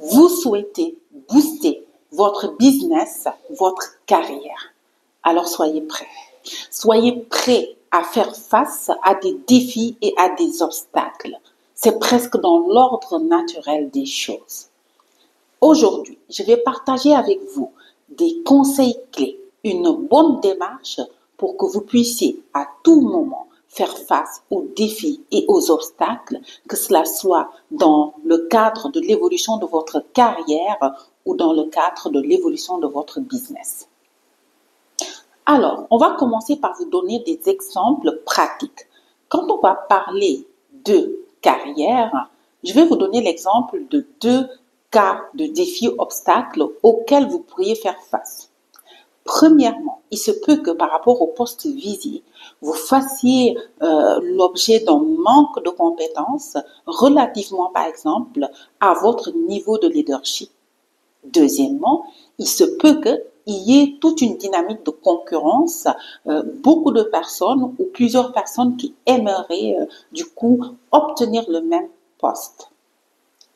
Vous souhaitez booster votre business, votre carrière. Alors soyez prêts. Soyez prêts à faire face à des défis et à des obstacles. C'est presque dans l'ordre naturel des choses. Aujourd'hui, je vais partager avec vous des conseils clés, une bonne démarche pour que vous puissiez à tout moment faire face aux défis et aux obstacles, que cela soit dans le cadre de l'évolution de votre carrière ou dans le cadre de l'évolution de votre business. Alors, on va commencer par vous donner des exemples pratiques. Quand on va parler de carrière, je vais vous donner l'exemple de 2 cas de défis obstacles auxquels vous pourriez faire face. Premièrement, il se peut que par rapport au poste visé, vous fassiez l'objet d'un manque de compétences relativement, par exemple, à votre niveau de leadership. Deuxièmement, il se peut qu'il y ait toute une dynamique de concurrence, beaucoup de personnes ou plusieurs personnes qui aimeraient du coup obtenir le même poste.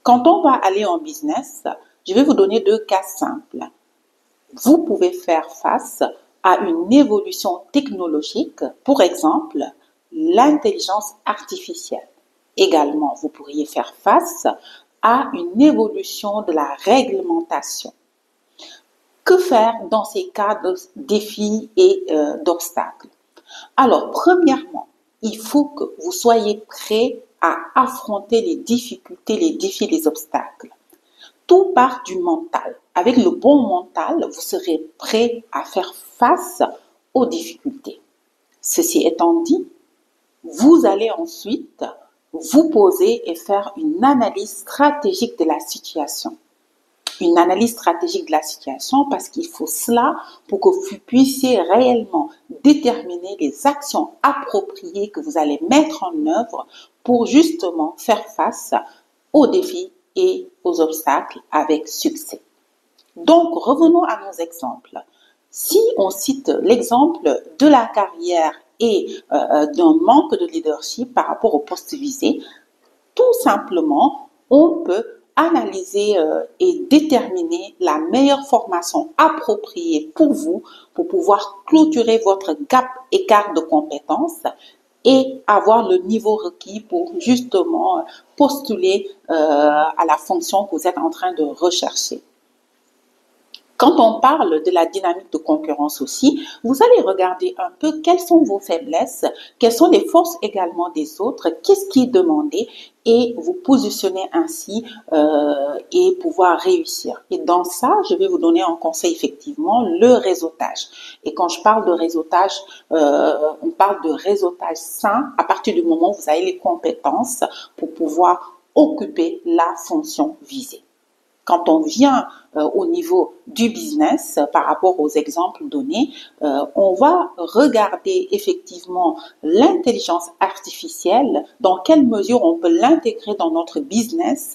Quand on va aller en business, je vais vous donner 2 cas simples. Vous pouvez faire face à une évolution technologique, pour exemple, l'intelligence artificielle. Également, vous pourriez faire face à une évolution de la réglementation. Que faire dans ces cas de défis et d'obstacles? Alors, premièrement, il faut que vous soyez prêts à affronter les difficultés, les défis, les obstacles. Tout part du mental. Avec le bon mental, vous serez prêt à faire face aux difficultés. Ceci étant dit, vous allez ensuite vous poser et faire une analyse stratégique de la situation. Une analyse stratégique de la situation parce qu'il faut cela pour que vous puissiez réellement déterminer les actions appropriées que vous allez mettre en œuvre pour justement faire face aux défis et aux obstacles avec succès. Donc, revenons à nos exemples. Si on cite l'exemple de la carrière et d'un manque de leadership par rapport au poste visé, tout simplement, on peut analyser et déterminer la meilleure formation appropriée pour vous pour pouvoir clôturer votre gap écart de compétences et avoir le niveau requis pour justement postuler à la fonction que vous êtes en train de rechercher. Quand on parle de la dynamique de concurrence aussi, vous allez regarder un peu quelles sont vos faiblesses, quelles sont les forces également des autres, qu'est-ce qui est demandé et vous positionner ainsi et pouvoir réussir. Et dans ça, je vais vous donner un conseil effectivement, le réseautage. Et quand je parle de réseautage, on parle de réseautage sain à partir du moment où vous avez les compétences pour pouvoir occuper la fonction visée. Quand on vient au niveau du business, par rapport aux exemples donnés, on va regarder effectivement l'intelligence artificielle, dans quelle mesure on peut l'intégrer dans notre business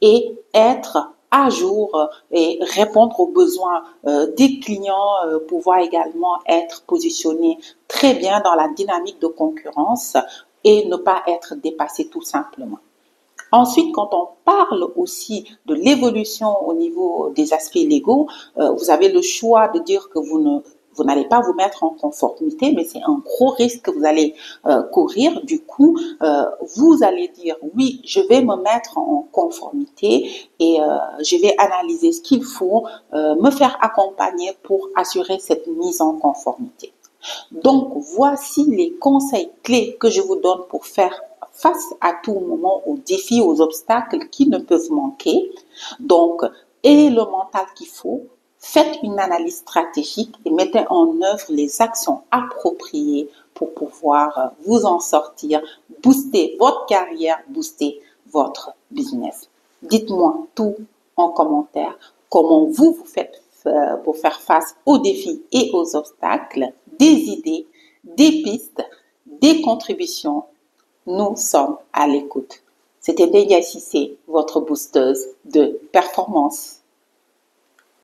et être à jour et répondre aux besoins des clients, pouvoir également être positionné très bien dans la dynamique de concurrence et ne pas être dépassé tout simplement. Ensuite, quand on parle aussi de l'évolution au niveau des aspects légaux, vous avez le choix de dire que vous n'allez pas vous mettre en conformité, mais c'est un gros risque que vous allez courir. Du coup, vous allez dire oui, je vais me mettre en conformité et je vais analyser ce qu'il faut, me faire accompagner pour assurer cette mise en conformité. Donc, voici les conseils clés que je vous donne pour faire face à tout moment aux défis, aux obstacles qui ne peuvent manquer. Donc, ayez le mental qu'il faut, faites une analyse stratégique et mettez en œuvre les actions appropriées pour pouvoir vous en sortir, booster votre carrière, booster votre business. Dites-moi tout en commentaire, comment vous faites pour faire face aux défis et aux obstacles, des idées, des pistes, des contributions. Nous sommes à l'écoute. C'était Delia Cissé, votre boosteuse de performance.